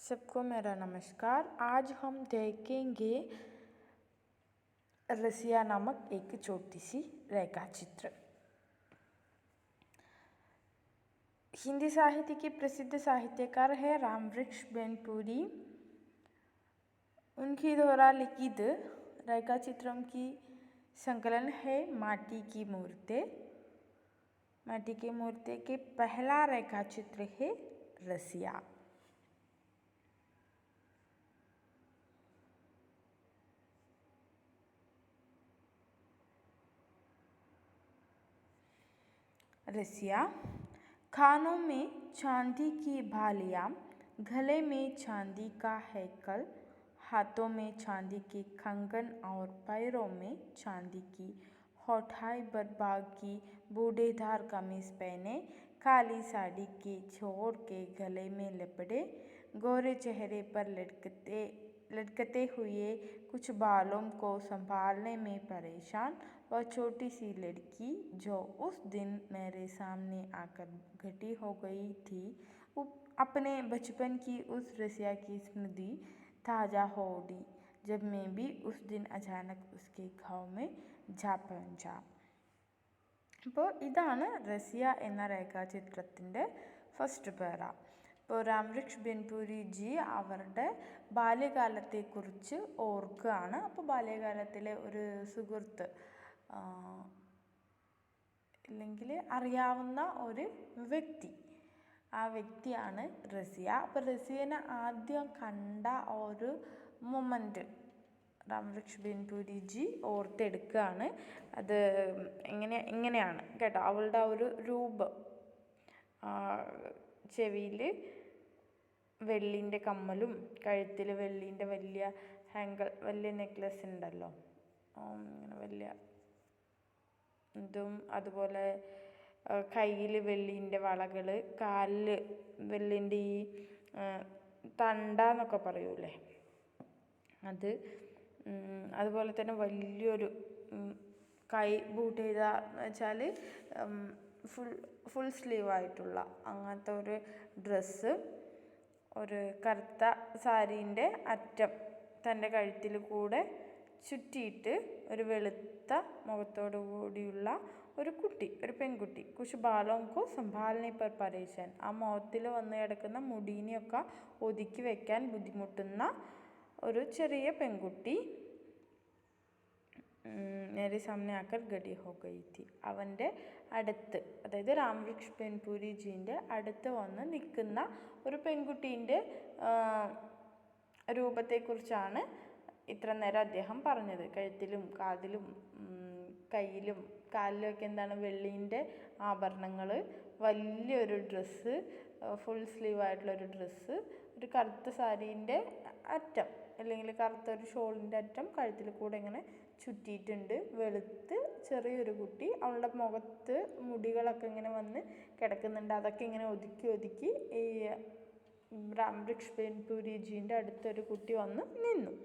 सबको मेरा नमस्कार। आज हम देखेंगे रसिया नामक एक छोटी सी रेखा चित्र। हिंदी साहित्य के प्रसिद्ध साहित्यकार है रामवृक्ष बेनपुरी। उनकी द्वारा लिखित रेखा चित्रों की संकलन है माटी की मूर्ति। माटी की मूर्ति के पहला रेखा चित्र है रसिया। रसिया। खानों में चांदी की भालियाँ, गले में चांदी का हैकल, हाथों में चांदी के कंगन और पैरों में चांदी की होठाई बरबाग की बूढ़ेदार कमीज पहने, काली साड़ी के छोर के गले में लपेटे, गोरे चेहरे पर लटकते हुए कुछ बालों को संभालने में परेशान वह छोटी सी लड़की जो उस दिन मेरे सामने आकर खड़ी हो गई थी, अपने बचपन की उस रसिया की स्मृति ताज़ा हो उठी जब मैं भी उस दिन अचानक उसके गाँव में जा पहुंचा। അപ്പോൾ ഇതാണ് റസിയ എന്ന രേഖാചിത്രത്തിൻ്റെ ഫസ്റ്റ് പേര. ഇപ്പോൾ രാംവൃക്ഷ് ബെൻപുരി ജി അവരുടെ ബാല്യകാലത്തെക്കുറിച്ച് ഓർക്കുകയാണ്. അപ്പോൾ ബാല്യകാലത്തിലെ ഒരു സുഹൃത്ത് അല്ലെങ്കിൽ അറിയാവുന്ന ഒരു വ്യക്തി, ആ വ്യക്തിയാണ് റസിയ. അപ്പോൾ റസിയനെ ആദ്യം കണ്ട ഒരു മൊമെൻറ്റ് രാംവൃക്ഷ് ബെൻപുരി ജി ഓർത്തെടുക്കുകയാണ്. അത് ഇങ്ങനെയാണ് കേട്ടോ. അവളുടെ ഒരു രൂപം, ചെവിയിൽ വെള്ളിൻ്റെ കമ്മലും കഴുത്തിൽ വെള്ളിൻ്റെ വലിയ വലിയ നെക്ലസ് ഉണ്ടല്ലോ, ഇങ്ങനെ വലിയ ഇതും, അതുപോലെ കയ്യിൽ വെള്ളിൻ്റെ വളകൾ, കാലിൽ വെള്ളിൻ്റെ ഈ തണ്ടാന്നൊക്കെ പറയൂലേ അത്, അതുപോലെ തന്നെ വലിയൊരു കൈ ബൂട്ട് ചെയ്ത എന്ന് വെച്ചാൽ ഫുൾ സ്ലീവായിട്ടുള്ള അങ്ങനത്തെ ഒരു ഡ്രസ്സ്, ഒരു കറുത്ത സാരീൻ്റെ അറ്റം തൻ്റെ കഴുത്തിൽ കൂടെ ചുറ്റിയിട്ട് ഒരു വെളുത്ത മുഖത്തോടു കൂടിയുള്ള ഒരു കുട്ടി, ഒരു പെൺകുട്ടി. കുശ് ബാലോങ്കോ സംഭാലനെ പർ പരേശാൻ, ആ മുഖത്തിൽ വന്ന് കിടക്കുന്ന മുടീനെയൊക്കെ ഒതുക്കി വെക്കാൻ ബുദ്ധിമുട്ടുന്ന ഒരു ചെറിയ പെൺകുട്ടി മേരെ സാമനെ ആക്കർ ഗടി ഹോ ഗയി തി. അവൻ്റെ അടുത്ത്, അതായത് രാംവൃക്ഷ് ബെൻപുരി ജീൻ്റെ അടുത്ത് വന്ന് നിൽക്കുന്ന ഒരു പെൺകുട്ടീൻ്റെ രൂപത്തെക്കുറിച്ചാണ് ഇത്ര നേരം അദ്ദേഹം പറഞ്ഞത്. കഴുത്തിലും കാതിലും കയ്യിലും കാലിലുമൊക്കെ എന്താണ് വെള്ളീൻ്റെ ആഭരണങ്ങൾ, വലിയൊരു ഡ്രസ്സ്, ഫുൾ സ്ലീവായിട്ടുള്ളൊരു ഡ്രസ്സ്, ഒരു കറുത്ത സാരീൻ്റെ അറ്റം അല്ലെങ്കിൽ കറുത്തൊരു ഷോളിൻ്റെ അറ്റം കഴുത്തിൽ കൂടെ ഇങ്ങനെ ചുറ്റിയിട്ടുണ്ട്. വെളുത്ത് ചെറിയൊരു കുട്ടി, അവളുടെ മുഖത്ത് മുടികളൊക്കെ ഇങ്ങനെ വന്ന് കിടക്കുന്നുണ്ട്. അതൊക്കെ ഇങ്ങനെ ഒതുക്കി ഈ രാംവൃക്ഷ് ബെൻപുരി ജീൻ്റെ അടുത്തൊരു കുട്ടി വന്ന് നിന്നു.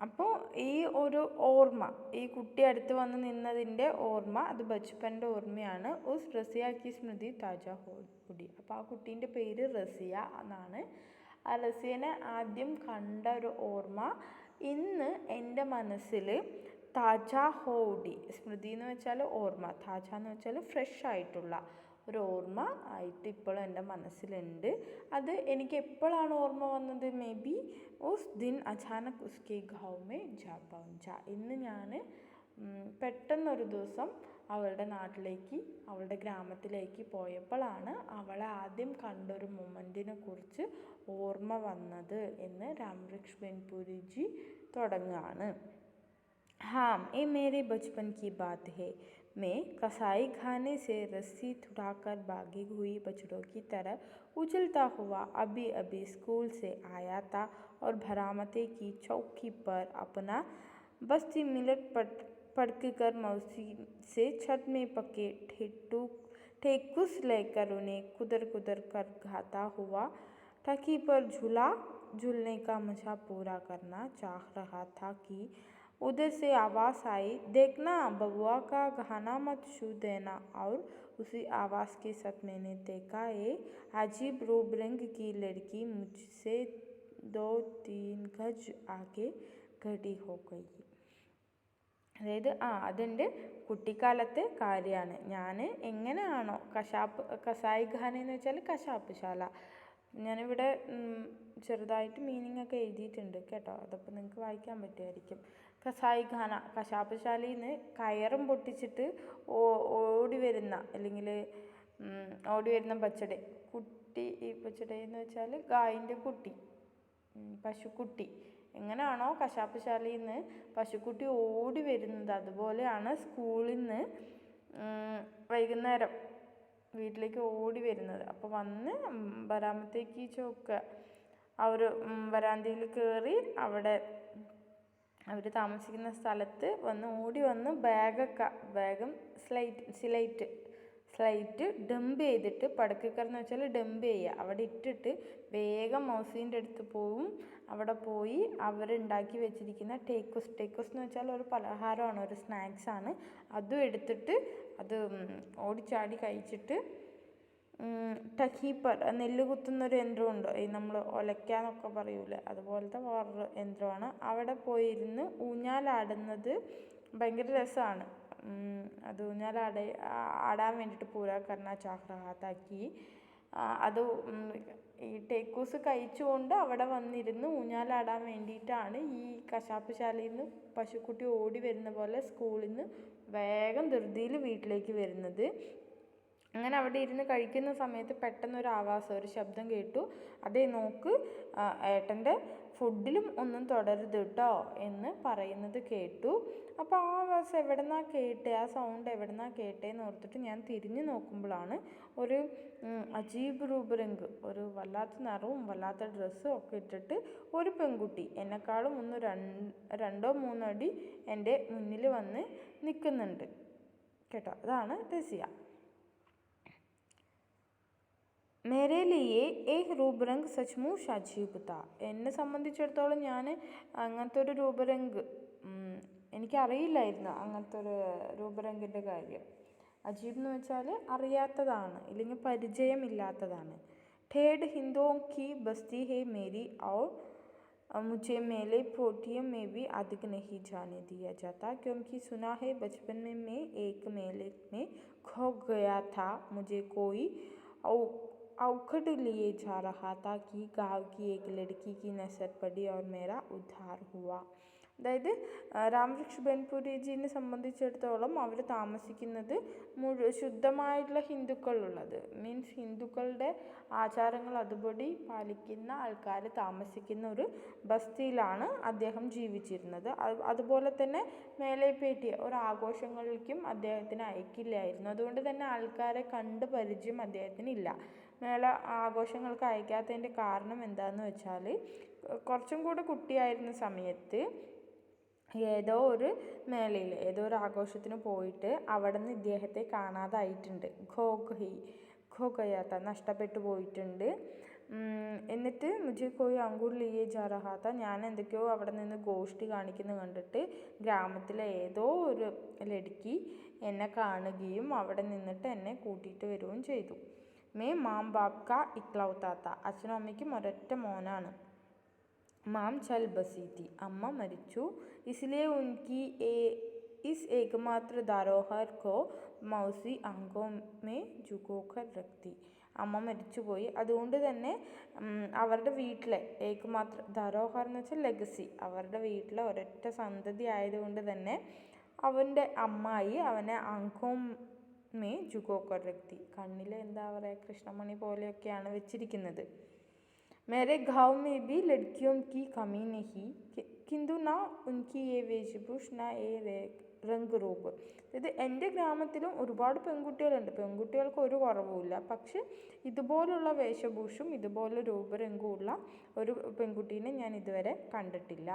അപ്പോൾ ഈ ഒരു ഓർമ്മ, ഈ കുട്ടി അടുത്ത് വന്ന് നിന്നതിൻ്റെ ഓർമ്മ, അത് ബച്പൻ്റെ ഓർമ്മയാണ്. ഉസ് റസിയ കി സ്മൃതി താജ ഹോടി. അപ്പോൾ ആ കുട്ടീൻ്റെ പേര് റസിയ എന്നാണ്. ആ റസിയനെ ആദ്യം കണ്ട ഒരു ഓർമ്മ ഇന്ന് എൻ്റെ മനസ്സിൽ താജ ഹോടി. സ്മൃതി എന്ന് വെച്ചാൽ ഓർമ്മ, താജ എന്ന് വെച്ചാൽ ഫ്രഷ് ആയിട്ടുള്ള ഒരു ഓർമ്മ ആയിട്ട് ഇപ്പോഴും എൻ്റെ മനസ്സിലുണ്ട്. അത് എനിക്ക് എപ്പോഴാണ് ഓർമ്മ വന്നത്? May be uz Din അചാനക് ഉസ്കെ Gaon may ജാ പहुंचा. ഇന്ന് ഞാൻ പെട്ടെന്നൊരു ദിവസം അവളുടെ നാട്ടിലേക്ക്, അവളുടെ ഗ്രാമത്തിലേക്ക് പോയപ്പോഴാണ് അവളെ ആദ്യം കണ്ടൊരു മൊമെൻറ്റിനെ കുറിച്ച് ഓർമ്മ വന്നത് എന്ന് രാംവൃക്ഷ് ബെൻപുരി ജി തുടങ്ങുകയാണ്. हाँ, ये मेरे बचपन की बात है. मैं कसाई खाने से रस्सी छुड़ाकर भागी हुई बछड़ों की तरह उछलता हुआ अभी स्कूल से आया था और बरामदे की चौकी पर अपना बस्ती मिनट पड़कर मौसी से छत में पके ठेकुस लेकर उन्हें कुदर कर खाता हुआ टकी पर झूलने का मजा पूरा करना चाह रहा था कि उधर से आवाज़ आई, देखना बबुआ का गहना मत छू देना. और उसी आवाज़ के साथ मैंने देखा ये अजीब रूप रंग की लड़की मुझसे 2-3 गज आगे खड़ी हो गई. അതായത് അതെൻ്റെ കുട്ടിക്കാലത്തെ കാര്യമാണ്. ഞാൻ എങ്ങനെയാണോ കസായിഖാന എന്ന് വെച്ചാൽ കശാപ്പ് ശാല. ഞാനിവിടെ ചെറുതായിട്ട് മീനിങ് ഒക്കെ എഴുതിയിട്ടുണ്ട് കേട്ടോ. അതപ്പോൾ നിങ്ങൾക്ക് വായിക്കാൻ പറ്റുമായിരിക്കും. കസായിഖാന കശാപ്പ് ശാലയിൽ നിന്ന് കയറും പൊട്ടിച്ചിട്ട് ഓടി വരുന്ന അല്ലെങ്കിൽ ഓടി വരുന്ന ബച്ചടെ കുട്ടി. ഈ ബച്ചടെ എന്ന് വെച്ചാൽ ഗായിൻ്റെ കുട്ടി, പശുക്കുട്ടി. എങ്ങനെയാണോ കശാപ്പ് ശാലയിൽ നിന്ന് പശുക്കുട്ടി ഓടി വരുന്നത്, അതുപോലെയാണ് സ്കൂളിൽ നിന്ന് വൈകുന്നേരം വീട്ടിലേക്ക് ഓടി വരുന്നത്. അപ്പോൾ വന്ന് വരാമത്തേക്ക് ചോക്ക് അവർ വരാന്തയിൽ കയറി അവിടെ അവർ താമസിക്കുന്ന സ്ഥലത്ത് ഓടി വന്ന് ബാഗും സ്ലൈറ്റ് ഡംപ് ചെയ്തിട്ട്, പടക്കക്കറെന്ന് വെച്ചാൽ ഡംപ് ചെയ്യുക, അവിടെ ഇട്ടിട്ട് വേഗം മൗസീൻ്റെ അടുത്ത് പോവും. അവിടെ പോയി അവരുണ്ടാക്കി വെച്ചിരിക്കുന്ന ടേക്കോസ് എന്ന് വെച്ചാൽ ഒരു പലഹാരമാണ്, ഒരു സ്നാക്സാണ്. അതും എടുത്തിട്ട് അത് ഓടിച്ചാടി കഴിച്ചിട്ട് ടഹീപ്പർ നെല്ല് കുത്തുന്നൊരു യന്ത്രമുണ്ട്, ഈ നമ്മൾ ഒലയ്ക്കാന്നൊക്കെ പറയൂലേ, അതുപോലത്തെ വേറൊരു യന്ത്രമാണ്. അവിടെ പോയിരുന്ന് ഊഞ്ഞാലാടുന്നത് ഭയങ്കര രസമാണ്. അത് ആടാൻ വേണ്ടിയിട്ട് പൂരാ കർണ ചാഹ്റഹാത്താക്കി. അത് ഈ ടേക്കൂസ് കഴിച്ചുകൊണ്ട് അവിടെ വന്നിരുന്ന് ഊഞ്ഞാലാടാൻ വേണ്ടിയിട്ടാണ് ഈ കശാപ്പ് ശാലയിൽ നിന്ന് പശുക്കുട്ടി ഓടി വരുന്ന പോലെ സ്കൂളിൽ നിന്ന് വേഗം ധൃതിയിൽ വീട്ടിലേക്ക് വരുന്നത്. അങ്ങനെ അവിടെ ഇരുന്ന് കഴിക്കുന്ന സമയത്ത് പെട്ടെന്നൊരു ആവാസം, ഒരു ശബ്ദം കേട്ടു. അതേ നോക്ക്, ഏട്ടൻ്റെ ഫുഡിലും ഒന്നും തുടരുത് കേട്ടോ എന്ന് പറയുന്നത് കേട്ടു. അപ്പോൾ ആ ആവാസം എവിടെന്നാണ് കേട്ടേ, ആ സൗണ്ട് എവിടെന്നാണ് കേട്ടേന്ന് ഓർത്തിട്ട് ഞാൻ തിരിഞ്ഞു നോക്കുമ്പോഴാണ് ഒരു അജീബ് രൂപ രംഗ്, ഒരു വല്ലാത്ത നിറവും വല്ലാത്ത ഡ്രസ്സും ഒക്കെ ഇട്ടിട്ട് ഒരു പെൺകുട്ടി എന്നെക്കാളും 2-3 അടി എൻ്റെ മുന്നിൽ വന്ന് നിൽക്കുന്നുണ്ട് കേട്ടോ. അതാണ് രസിയ. മേരെ ലിയെ ഏക് രൂപരംഗ് സച്മുച്ച് അജീബ് താ. എന്നെ സംബന്ധിച്ചിടത്തോളം ഞാൻ അങ്ങനത്തെ ഒരു രൂപരംഗ് എനിക്കറിയില്ലായിരുന്നു, അങ്ങനത്തെ ഒരു രൂപരംഗിൻ്റെ കാര്യം. അജീബ് എന്ന് വെച്ചാൽ അറിയാത്തതാണ്, ഇല്ലെങ്കിൽ പരിചയമില്ലാത്തതാണ്. ठेठ हिंदुओं की बस्ती है मेरी और मुझे मेले पोटियों में भी अधिक नहीं जाने दिया जाता, क्योंकि सुना है बचपन में मैं एक मेले में खो गया था. मुझे कोई औखड़ लिए जा रहा था कि गांव की एक लड़की की नजर पड़ी और मेरा उद्धार हुआ. അതായത് രാംവൃക്ഷ് ബെൻപുരിജിനെ സംബന്ധിച്ചിടത്തോളം അവർ താമസിക്കുന്നത് ശുദ്ധമായിട്ടുള്ള ഹിന്ദുക്കളുള്ളത്, മീൻസ് ഹിന്ദുക്കളുടെ ആചാരങ്ങൾ അതുപടി പാലിക്കുന്ന ആൾക്കാർ താമസിക്കുന്ന ഒരു ബസ്തിയിലാണ് അദ്ദേഹം ജീവിച്ചിരുന്നത്. അതുപോലെ തന്നെ മേലേപ്പേട്ടിയ ഒരു ആഘോഷങ്ങളിലേക്കും അദ്ദേഹത്തിന് അയക്കില്ലായിരുന്നു. അതുകൊണ്ട് തന്നെ ആൾക്കാരെ കണ്ട് പരിചയം അദ്ദേഹത്തിനില്ല. മേള ആഘോഷങ്ങൾക്ക് അയക്കാത്തതിൻ്റെ കാരണം എന്താണെന്ന് വെച്ചാൽ, കുറച്ചും കൂടെ കുട്ടിയായിരുന്ന സമയത്ത് ഏതോ ഒരു മേളയിൽ ഏതോ ഒരു ആഘോഷത്തിന് പോയിട്ട് അവിടെ നിന്ന് ഇദ്ദേഹത്തെ കാണാതായിട്ടുണ്ട്. ഖോഗയാത്ത നഷ്ടപ്പെട്ടു പോയിട്ടുണ്ട്. എന്നിട്ട് മുझे कोई अंगूर लिए जा रहा था, ഞാൻ എന്തൊക്കെയോ അവിടെ നിന്ന് ഗോഷ്ഠി കാണിക്കുന്നത് കണ്ടിട്ട് ഗ്രാമത്തിലെ ഏതോ ഒരു ലടുക്കി എന്നെ കാണുകയും അവിടെ നിന്നിട്ട് എന്നെ കൂട്ടിയിട്ട് വരികയും ചെയ്തു. മേ മാം ബാപ് കാ ഇക്ലൗത്ത താ, അച്ഛനും അമ്മയ്ക്കും ഒരൊറ്റ മോനാണ്. മാം ചൽ ബസി थी, അമ്മ മരിച്ചു. इसलिए उनकी इस एकमात्र धरोहर को मौसी आंखों में झुकोकर रखती. അമ്മ മരിച്ചുപോയി, അതുകൊണ്ട് തന്നെ അവരുടെ വീട്ടിലെ ഏകമാത്ര ധരോഹർ എന്ന് വെച്ചാൽ ലെഗസി, അവരുടെ വീട്ടിലെ ഒരൊറ്റ സന്തതി ആയതുകൊണ്ട് തന്നെ അവൻ്റെ അമ്മായി അവനെ ആങ്കോം മേ ജുഗോക്കർ രക്തി, കണ്ണിൽ എന്താ പറയുക കൃഷ്ണമണി പോലെയൊക്കെയാണ് വെച്ചിരിക്കുന്നത്. मेरे गाँव में भी लड़कियों की कमी नहीं, किंतु ना उनकी ये वेशभूष ना ये रंग रूप. ഇത് എൻ്റെ ഗ്രാമത്തിലും ഒരുപാട് പെൺകുട്ടികളുണ്ട്, പെൺകുട്ടികൾക്ക് ഒരു കുറവുമില്ല. പക്ഷെ ഇതുപോലുള്ള വേഷഭൂഷും ഇതുപോലെ രൂപരംഗമുള്ള ഒരു പെൺകുട്ടീനെ ഞാൻ ഇതുവരെ കണ്ടിട്ടില്ല.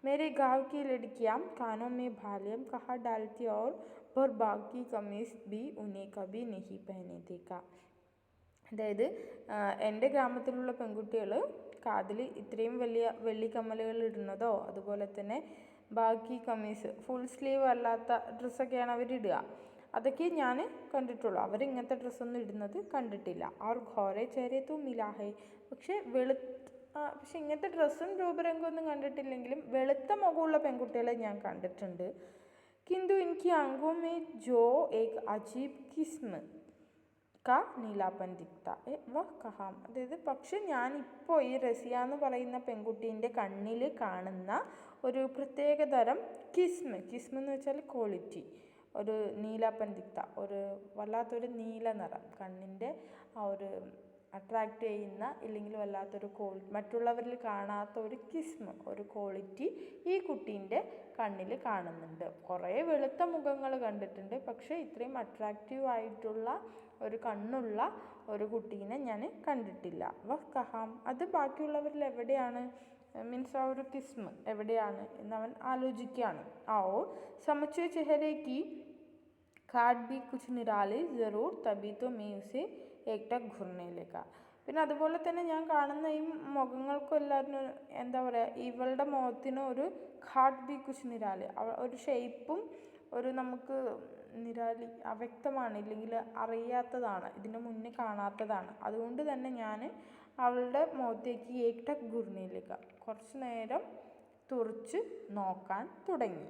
मेरे गाँव की लड़कियाँ कानों में बालियाँ कहाँ डालती और पर बाकी कमीज भी उन्हें कभी नहीं पहने देखा. അതായത് എൻ്റെ ഗ്രാമത്തിലുള്ള പെൺകുട്ടികൾ കാതിൽ ഇത്രയും വലിയ വെള്ളിക്കമ്മലുകൾ ഇടുന്നതോ അതുപോലെ തന്നെ ബാക്കി കമ്മീസ് ഫുൾ സ്ലീവ് അല്ലാത്ത ഡ്രസ്സൊക്കെയാണ് അവരിടുക. അതൊക്കെ ഞാൻ കണ്ടിട്ടുള്ളൂ. അവരിങ്ങനത്തെ ഡ്രസ്സൊന്നും ഇടുന്നത് കണ്ടിട്ടില്ല. അവർ ഘോരെ ചേരെ തോ മിലാഹേ. പക്ഷെ ഇങ്ങനത്തെ ഡ്രസ്സും രൂപരംഗമൊന്നും കണ്ടിട്ടില്ലെങ്കിലും വെളുത്ത മുഖമുള്ള പെൺകുട്ടികളെ ഞാൻ കണ്ടിട്ടുണ്ട്. കിന്തു എനിക്ക് അംഗോമേ ജോ ഏക് അജീബ് കിസ്മ കാ നീലാപ്പൻ ദിക്ത വഹ് കഹാം. അതായത് പക്ഷെ ഞാനിപ്പോൾ ഈ റസിയ എന്ന് പറയുന്ന പെൺകുട്ടീൻ്റെ കണ്ണിൽ കാണുന്ന ഒരു പ്രത്യേകതരം കിസ്മ എന്ന് വെച്ചാൽ ക്വാളിറ്റി, ഒരു നീലാപ്പൻ ദിക്ത, ഒരു വല്ലാത്തൊരു നീല നിറം, കണ്ണിൻ്റെ ആ ഒരു അട്രാക്റ്റ് ചെയ്യുന്ന, ഇല്ലെങ്കിൽ വല്ലാത്തൊരു മറ്റുള്ളവരിൽ കാണാത്ത ഒരു ഒരു ക്വാളിറ്റി ഈ കുട്ടീൻ്റെ കണ്ണിൽ കാണുന്നുണ്ട്. കുറേ വെളുത്ത മുഖങ്ങൾ കണ്ടിട്ടുണ്ട്, പക്ഷേ ഇത്രയും അട്രാക്റ്റീവ് ആയിട്ടുള്ള ഒരു കണ്ണുള്ള ഒരു കുട്ടീനെ ഞാൻ കണ്ടിട്ടില്ല. വഹ് കഹാം, അത് ബാക്കിയുള്ളവരിൽ എവിടെയാണ്, മീൻസ് ആ ഒരു എവിടെയാണ് എന്നവൻ ആലോചിക്കുകയാണ്. ആവോ സമച്ചേ ചെഹരേക്ക് കാട്ട് ബി കുച്ച് നിരാലെ ജറൂർ തബി തോ മേ ഉസേ ഏക്ടക് ഘുർനയിലേക്ക. പിന്നെ അതുപോലെ തന്നെ ഞാൻ കാണുന്ന ഈ മുഖങ്ങൾക്കും എല്ലാവരും എന്താ പറയുക, ഇവളുടെ മുഖത്തിന് ഒരു ഘാട്ട് ബി കുച്ച് നിരാല്, ഒരു ഷേപ്പും ഒരു നമുക്ക് നിരാലി അവ്യക്തമാണ്, ഇല്ലെങ്കിൽ അറിയാത്തതാണ്, ഇതിന് മുന്നേ കാണാത്തതാണ്. അതുകൊണ്ട് തന്നെ ഞാൻ അവളുടെ മുഖത്തേക്ക് ഏക്ടക് ഘുർനയിലേക്ക കുറച്ച് നേരം തുറച്ച് നോക്കാൻ തുടങ്ങി.